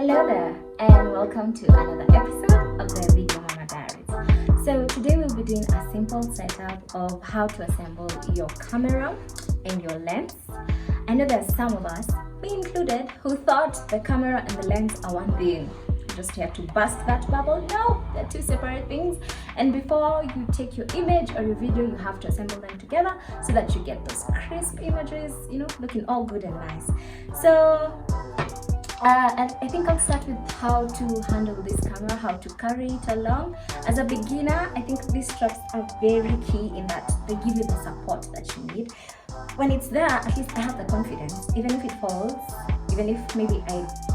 Hello there, and welcome to another episode of the Video Mama Diaries. So today we'll be doing a simple setup of how to assemble your camera and your lens. I know there's some of us, me included, who thought the camera and the lens are one thing. You just have to bust that bubble. No, they're two separate things. And before you take your image or your video, you have to assemble them together so that you get those crisp images, looking all good and nice. So and I think I'll start with how to handle this camera, how to carry it along. As a beginner, I think these straps are very key in that they give you the support that you need. When it's there, at least I have the confidence. Even if it falls, even if maybe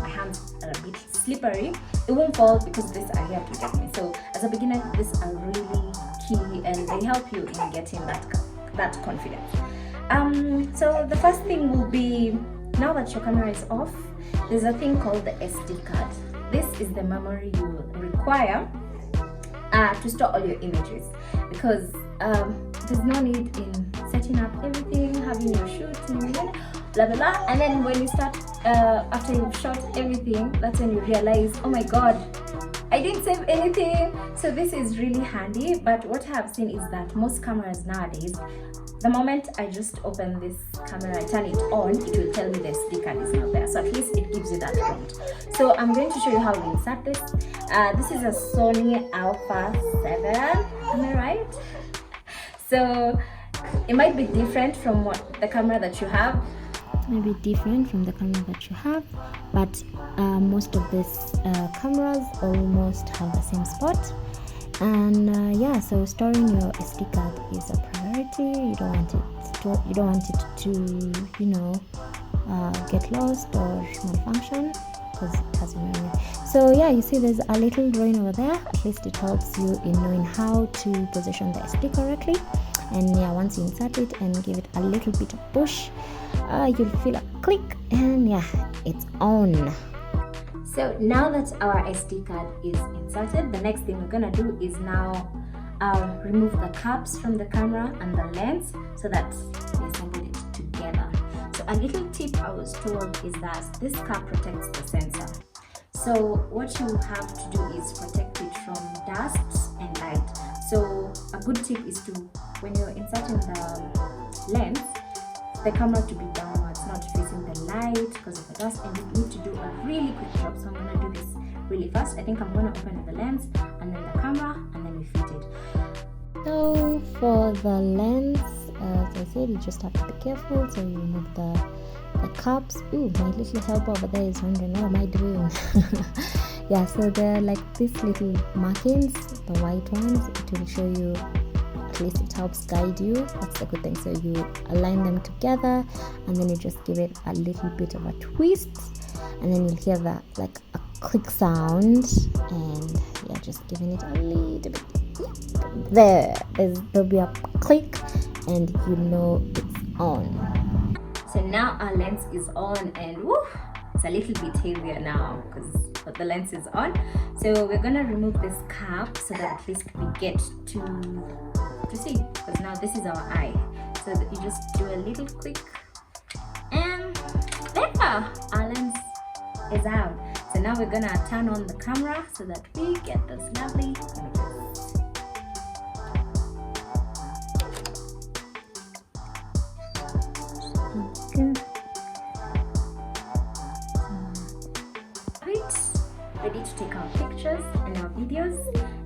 my hands are a bit slippery, it won't fall because these are here to get me. So as a beginner, these are really key and they help you in getting that confidence. So the first thing will be, now that your camera is off, there's a thing called the SD card. This is the memory you will require to store all your images, because there's no need in setting up everything, having your shoot, blah blah blah, and then when you start, after you've shot everything, that's when you realize, oh my god, I didn't save anything. So this is really handy. But what I have seen is that most cameras nowadays, the moment I just open this camera, I turn it on, it will tell me the SD card is not there. So at least it gives you that prompt. So I'm going to show you how to insert this. This is a Sony Alpha 7, am I right? So it might be different from the camera that you have. Maybe different from the camera that you have, but most of these cameras almost have the same spot. And so storing your SD card is a priority. You don't want it to get lost or malfunction, because it has memory. So you see there's a little drawing over there. At least it helps you in knowing how to position the SD correctly. And once you insert it and give it a little bit of push, you'll feel a click and it's on. So now that our SD card is inserted, the next thing we're gonna do is now remove the caps from the camera and the lens so that we assemble it together. So a little tip I was told is that this cap protects the sensor. So what you have to do is protect it from dust and light. So a good tip is to, when you're inserting the lens, the camera to be downwards, not facing the light because of the dust, and you need to do a really quick job. So I'm going to do this really fast. I think I'm going to open the lens and then the camera and then we fit it. So for the lens, as I said, you just have to be careful. So you remove the caps. Ooh, my little helper over there is wondering, what am I doing? So they're like these little markings, the white ones. It will show you, at least it helps guide you. That's the good thing. So you align them together and then you just give it a little bit of a twist, and then you'll hear that like a click sound, and just giving it a little bit. There'll be a click and you know it's on. So now our lens is on, and it's a little bit heavier now because the lens is on. So we're gonna remove this cap so that at least we get to see, because now this is our eye. So that you just do a little click and there, our lens is out. So now we're gonna turn on the camera so that we get those lovely images. Ready to take our pictures and our videos,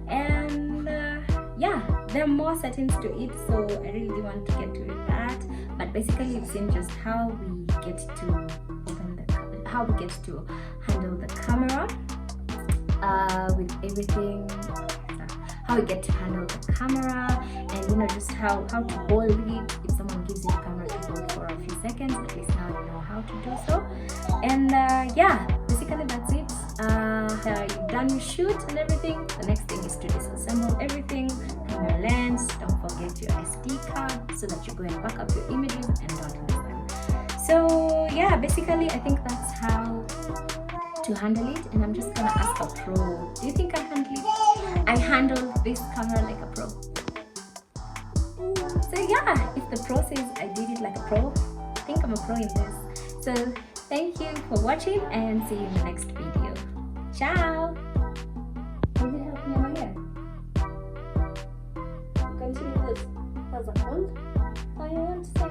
and there are more settings to it, so I really do want to get to that. But basically it's in just how we get to handle the camera with everything, how we get to handle the camera, and just how to hold it. If someone gives you the camera to hold for a few seconds, at least now you know how to do so. And basically that's it. You've done your shoot and everything. The next thing is to disassemble everything from your lens. Don't forget your SD card so that you go and back up your images and don't lose them. So basically I think that's how to handle it, and I'm just gonna ask a pro. Do you think I handle it? I handle this camera like a pro. So if the pro says I did it like a pro, I think I'm a pro in this. So thank you for watching and see you in the next video. Ciao! Can you help me out again? Continue this. How's that one? I want to